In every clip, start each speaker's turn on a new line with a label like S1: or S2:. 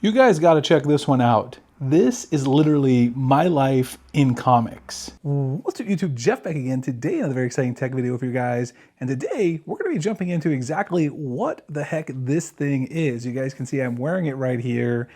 S1: You guys got to check this one out. This is literally my life in comics. What's up YouTube, Jeff back again. Today another very exciting tech video for you guys. And today we're going to be jumping into exactly what the heck this thing is. You guys can see I'm wearing it right here.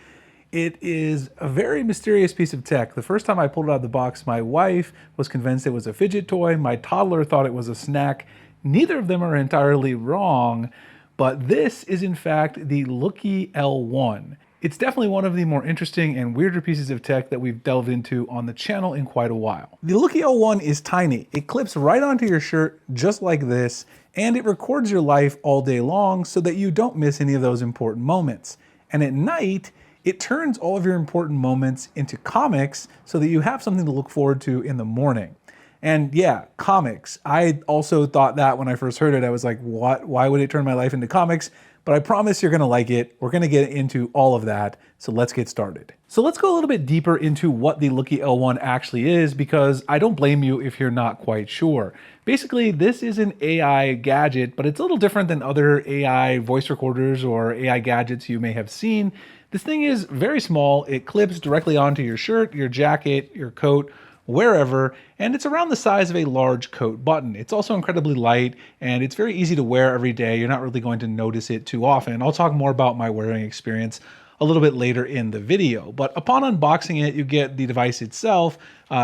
S1: It is a very mysterious piece of tech. The first time I pulled it out of the box, my wife was convinced it was a fidget toy. My toddler thought it was a snack. Neither of them are entirely wrong, but this is in fact the Looki L1. It's definitely one of the more interesting and weirder pieces of tech that we've delved into on the channel in quite a while. The Looki L1 is tiny. It clips right onto your shirt just like this, and it records your life all day long so that you don't miss any of those important moments. And at night, it turns all of your important moments into comics so that you have something to look forward to in the morning. And yeah, comics. I also thought that when I first heard it, I was like, what? Why would it turn my life into comics? But I promise you're gonna like it. We're gonna get into all of that, so let's get started. So let's go a little bit deeper into what the Looki L1 actually is, because I don't blame you if you're not quite sure. Basically, this is an AI gadget, but it's a little different than other AI voice recorders or AI gadgets you may have seen. This thing is very small. It clips directly onto your shirt, your jacket, your coat, wherever, and it's around the size of a large coat button. It's also incredibly light, and it's very easy to wear every day. You're not really going to notice it too often. I'll talk more about my wearing experience a little bit later in the video, but upon unboxing it, you get the device itself.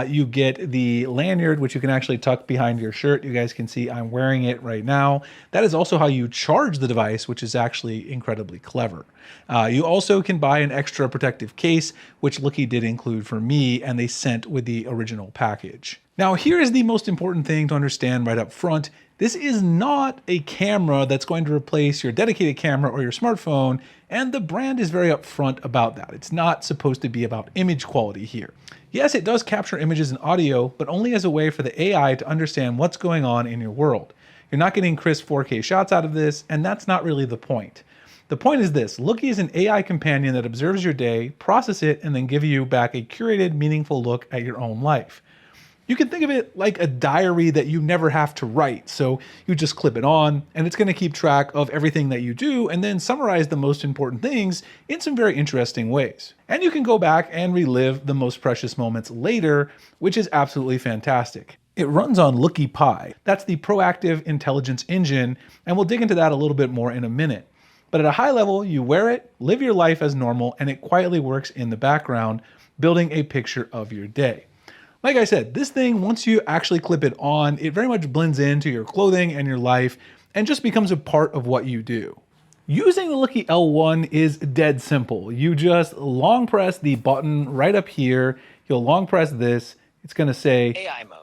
S1: You get the lanyard, which you can actually tuck behind your shirt. You guys can see I'm wearing it right now. That is also how you charge the device, which is actually incredibly clever. You also can buy an extra protective case, which Looki did include for me, and they sent with the original package. Now, here is the most important thing to understand right up front. This is not a camera that's going to replace your dedicated camera or your smartphone, and the brand is very upfront about that. It's not supposed to be about image quality here. Yes, it does capture images and audio, but only as a way for the AI to understand what's going on in your world. You're not getting crisp 4K shots out of this, and that's not really the point. The point is this: Looki is an AI companion that observes your day, processes it, and then gives you back a curated, meaningful look at your own life. You can think of it like a diary that you never have to write. So you just clip it on, and it's going to keep track of everything that you do and then summarize the most important things in some very interesting ways. And you can go back and relive the most precious moments later, which is absolutely fantastic. It runs on Looki Pi. That's the proactive intelligence engine, and we'll dig into that a little bit more in a minute. But at a high level, you wear it, live your life as normal, and it quietly works in the background, building a picture of your day. Like I said, this thing, once you actually clip it on, it very much blends into your clothing and your life and just becomes a part of what you do. Using the Looki L1 is dead simple. You just long press the button right up here. You'll long press this. It's going to say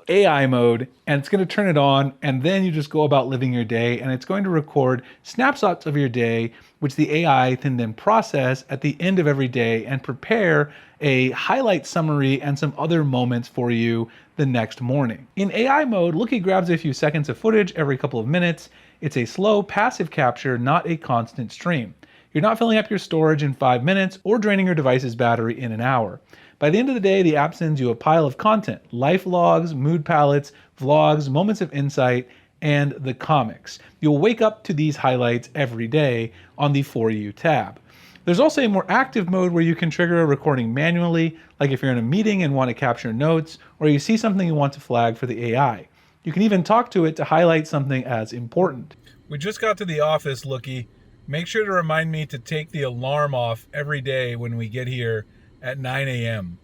S1: AI mode, and it's going to turn it on, and then you just go about living your day, and it's going to record snapshots of your day, which the AI can then process at the end of every day and prepare a highlight summary and some other moments for you the next morning. In AI mode, Looki grabs a few seconds of footage every couple of minutes. It's a slow, passive capture, not a constant stream. You're not filling up your storage in 5 minutes or draining your device's battery in an hour. By the end of the day, the app sends you a pile of content: life logs, mood palettes, vlogs, moments of insight, and the comics. You'll wake up to these highlights every day on the For You tab. There's also a more active mode where you can trigger a recording manually, like if you're in a meeting and want to capture notes, or you see something you want to flag for the AI. You can even talk to it to highlight something as important. We just got to the office, Looki. Make sure to remind me to take the alarm off every day when we get here at 9 a.m.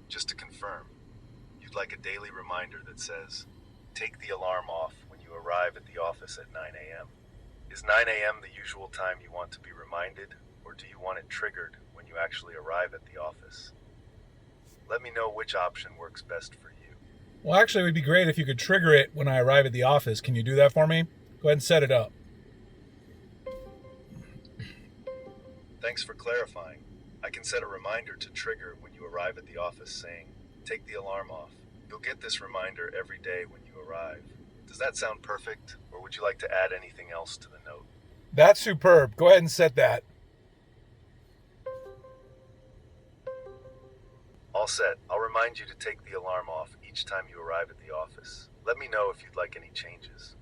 S2: Just to confirm, you'd like a daily reminder that says, take the alarm off when you arrive at the office at 9 a.m. Is 9 a.m. the usual time you want to be reminded, or do you want it triggered when you actually arrive at the office? Let me know which option works best for you.
S1: Well, actually, it would be great if you could trigger it when I arrive at the office. Can you do that for me? Go ahead and set it up.
S2: Thanks for clarifying. I can set a reminder to trigger when you arrive at the office saying, take the alarm off. You'll get this reminder every day when you arrive. Does that sound perfect, or would you like to add anything else to the note?
S1: That's superb. Go ahead and set that.
S2: All set. I'll remind you to take the alarm off each time you arrive at the office. Let me know if you'd like any changes.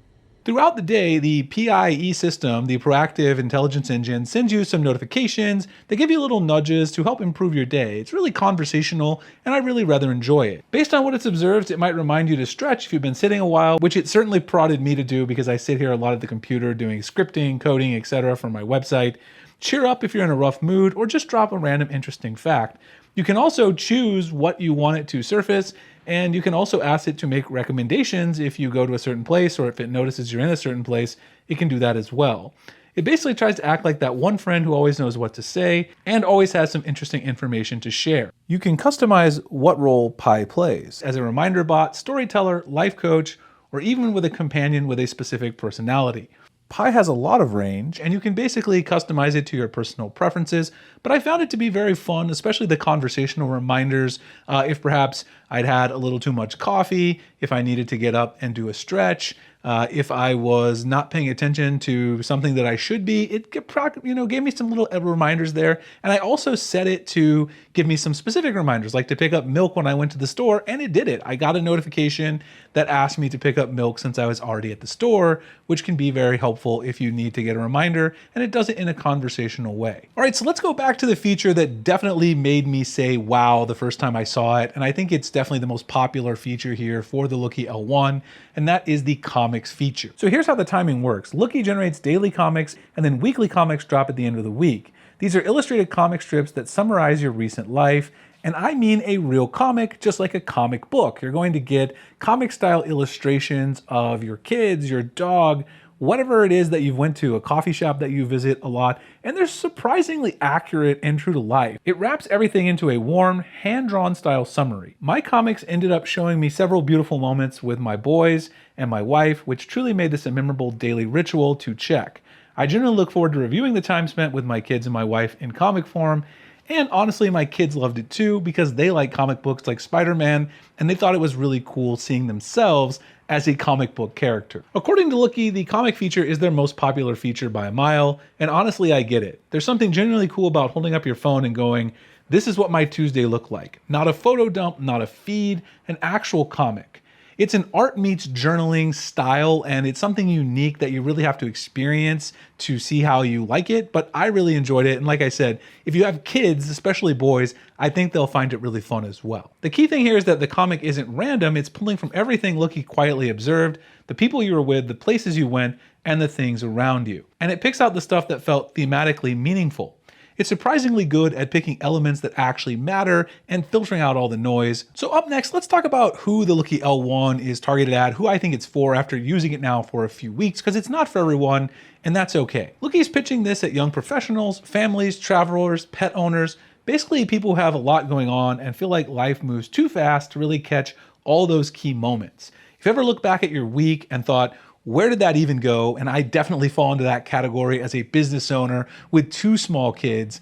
S1: Throughout the day, the PIE system, the proactive intelligence engine, sends you some notifications. They give you little nudges to help improve your day. It's really conversational, and I really rather enjoy it. Based on what it's observed, it might remind you to stretch if you've been sitting a while, which it certainly prodded me to do because I sit here a lot at the computer doing scripting, coding, etc. for my website. Cheer up if you're in a rough mood, or just drop a random interesting fact. You can also choose what you want it to surface, and you can also ask it to make recommendations if you go to a certain place, or if it notices you're in a certain place, it can do that as well. It basically tries to act like that one friend who always knows what to say and always has some interesting information to share. You can customize what role Pi plays, as a reminder bot, storyteller, life coach, or even with a companion with a specific personality. Pi has a lot of range, and you can basically customize it to your personal preferences, but I found it to be very fun, especially the conversational reminders. If perhaps I'd had a little too much coffee, if I needed to get up and do a stretch, if I was not paying attention to something that I should be, it gave me some little reminders there. And I also set it to give me some specific reminders, like to pick up milk when I went to the store, and it did it. I got a notification that asked me to pick up milk since I was already at the store, which can be very helpful if you need to get a reminder, and it does it in a conversational way. All right, so let's go back to the feature that definitely made me say wow the first time I saw it, and I think it's definitely the most popular feature here for the Looki L1, and that is the comics feature. So here's how the timing works. Looki generates daily comics, and then weekly comics drop at the end of the week. These are illustrated comic strips that summarize your recent life, and I mean a real comic, just like a comic book. You're going to get comic style illustrations of your kids, your dog, whatever it is that you've went to, a coffee shop that you visit a lot, and they're surprisingly accurate and true to life. It wraps everything into a warm, hand-drawn style summary. My comics ended up showing me several beautiful moments with my boys and my wife, which truly made this a memorable daily ritual to check. I generally look forward to reviewing the time spent with my kids and my wife in comic form, and honestly, my kids loved it too because they like comic books like Spider-Man, and they thought it was really cool seeing themselves as a comic book character. According to Looki, the comic feature is their most popular feature by a mile, and honestly, I get it. There's something genuinely cool about holding up your phone and going, this is what my Tuesday looked like. Not a photo dump, not a feed, an actual comic. It's an art meets journaling style, and it's something unique that you really have to experience to see how you like it, but I really enjoyed it. And like I said, if you have kids, especially boys, I think they'll find it really fun as well. The key thing here is that the comic isn't random. It's pulling from everything Looki quietly observed, the people you were with, the places you went, and the things around you. And it picks out the stuff that felt thematically meaningful. It's surprisingly good at picking elements that actually matter and filtering out all the noise. So up next, let's talk about who the Looki L1 is targeted at, who I think it's for after using it now for a few weeks, because it's not for everyone, and that's okay. Looki's pitching this at young professionals, families, travelers, pet owners, basically people who have a lot going on and feel like life moves too fast to really catch all those key moments. If you ever look back at your week and thought, where did that even go? And I definitely fall into that category as a business owner with 2 small kids.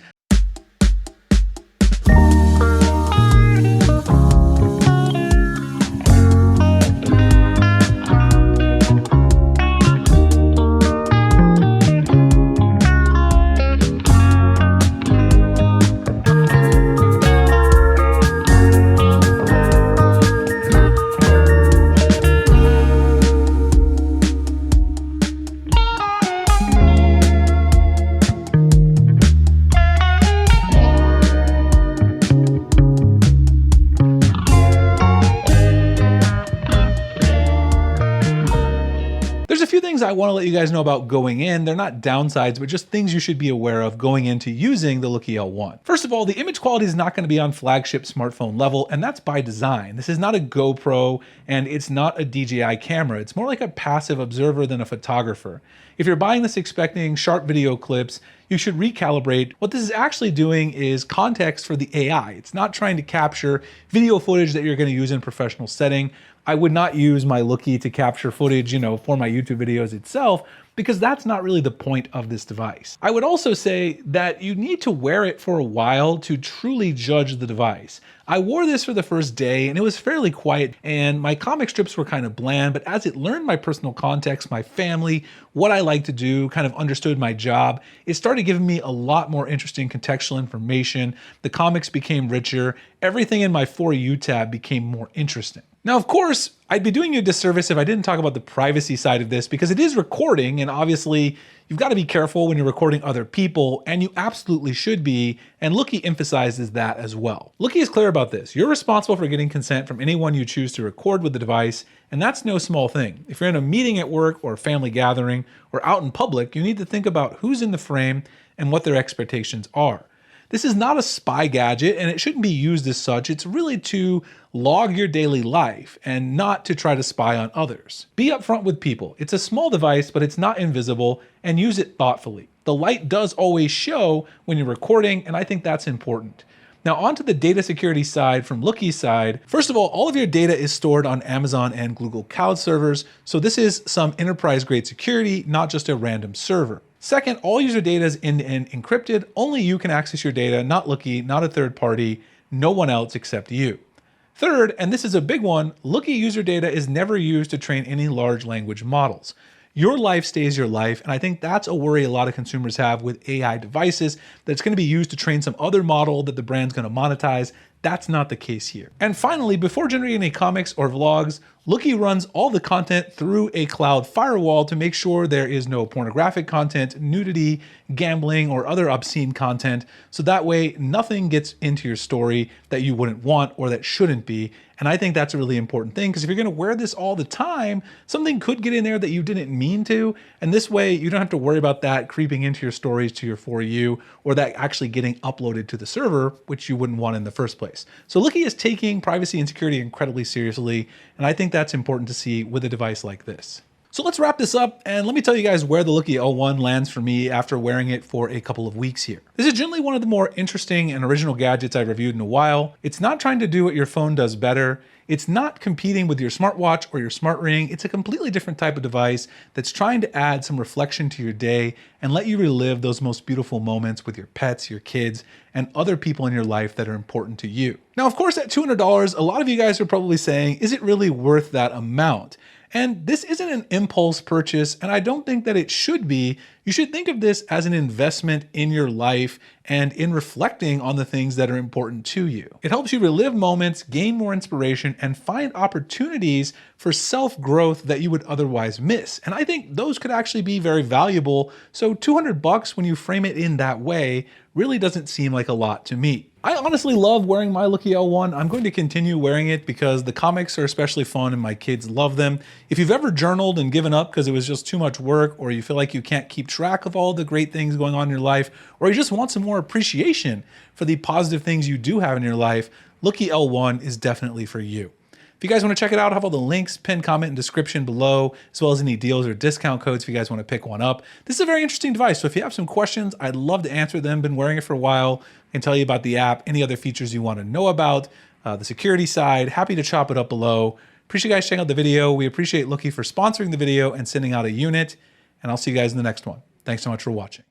S1: I want to let you guys know about going in. They're not downsides, but just things you should be aware of going into using the Looki L1. First of all, the image quality is not going to be on flagship smartphone level, and that's by design. This is not a GoPro, and it's not a DJI camera. It's more like a passive observer than a photographer. If you're buying this expecting sharp video clips, you should recalibrate. What this is actually doing is context for the AI. It's not trying to capture video footage that you're going to use in a professional setting. I would not use my Looki to capture footage, for my YouTube videos itself, because that's not really the point of this device. I would also say that you need to wear it for a while to truly judge the device. I wore this for the first day and it was fairly quiet, and my comic strips were kind of bland, but as it learned my personal context, my family, what I like to do, kind of understood my job, it started giving me a lot more interesting contextual information. The comics became richer. Everything in my For You tab became more interesting. Now, of course, I'd be doing you a disservice if I didn't talk about the privacy side of this, because it is recording, and obviously you've got to be careful when you're recording other people, and you absolutely should be, and Looki emphasizes that as well. Looki is clear about this. You're responsible for getting consent from anyone you choose to record with the device, and that's no small thing. If you're in a meeting at work or a family gathering or out in public, you need to think about who's in the frame and what their expectations are. This is not a spy gadget, and it shouldn't be used as such. It's really to log your daily life and not to try to spy on others. Be upfront with people. It's a small device, but it's not invisible, and use it thoughtfully. The light does always show when you're recording, and I think that's important. Now onto the data security side from Looki's side. First of all of your data is stored on Amazon and Google Cloud servers, so this is some enterprise-grade security, not just a random server. Second, all user data is end-to-end encrypted. Only you can access your data, not Looki, not a third party, no one else except you. Third, and this is a big one, Looki user data is never used to train any large language models. Your life stays your life, and I think that's a worry a lot of consumers have with AI devices, that it's going to be used to train some other model that the brand's going to monetize. That's not the case here. And finally, before generating any comics or vlogs, Looki runs all the content through a cloud firewall to make sure there is no pornographic content, nudity, gambling, or other obscene content, so that way nothing gets into your story that you wouldn't want or that shouldn't be. And I think that's a really important thing, because if you're going to wear this all the time, something could get in there that you didn't mean to, and this way you don't have to worry about that creeping into your stories to your For You, or that actually getting uploaded to the server, which you wouldn't want in the first place. So Looki is taking privacy and security incredibly seriously, and I think that's important to see with a device like this. So let's wrap this up, and let me tell you guys where the Looki L1 lands for me after wearing it for a couple of weeks here. This is generally one of the more interesting and original gadgets I've reviewed in a while. It's not trying to do what your phone does better. It's not competing with your smartwatch or your smart ring. It's a completely different type of device that's trying to add some reflection to your day and let you relive those most beautiful moments with your pets, your kids, and other people in your life that are important to you. Now, of course, at $200, a lot of you guys are probably saying, is it really worth that amount? And this isn't an impulse purchase, and I don't think that it should be. You should think of this as an investment in your life and in reflecting on the things that are important to you. It helps you relive moments, gain more inspiration, and find opportunities for self-growth that you would otherwise miss. And I think those could actually be very valuable. So $200 when you frame it in that way really doesn't seem like a lot to me. I honestly love wearing my Looki L1. I'm going to continue wearing it because the comics are especially fun and my kids love them. If you've ever journaled and given up because it was just too much work, or you feel like you can't keep track of all the great things going on in your life, or you just want some more appreciation for the positive things you do have in your life, Looki L1 is definitely for you. If you guys want to check it out, I have all the links, pinned comment, and description below, as well as any deals or discount codes if you guys want to pick one up. This is a very interesting device, so if you have some questions, I'd love to answer them. Been wearing it for a while. I can tell you about the app, any other features you want to know about, the security side. Happy to chop it up below. Appreciate you guys checking out the video. We appreciate Looki for sponsoring the video and sending out a unit, and I'll see you guys in the next one. Thanks so much for watching.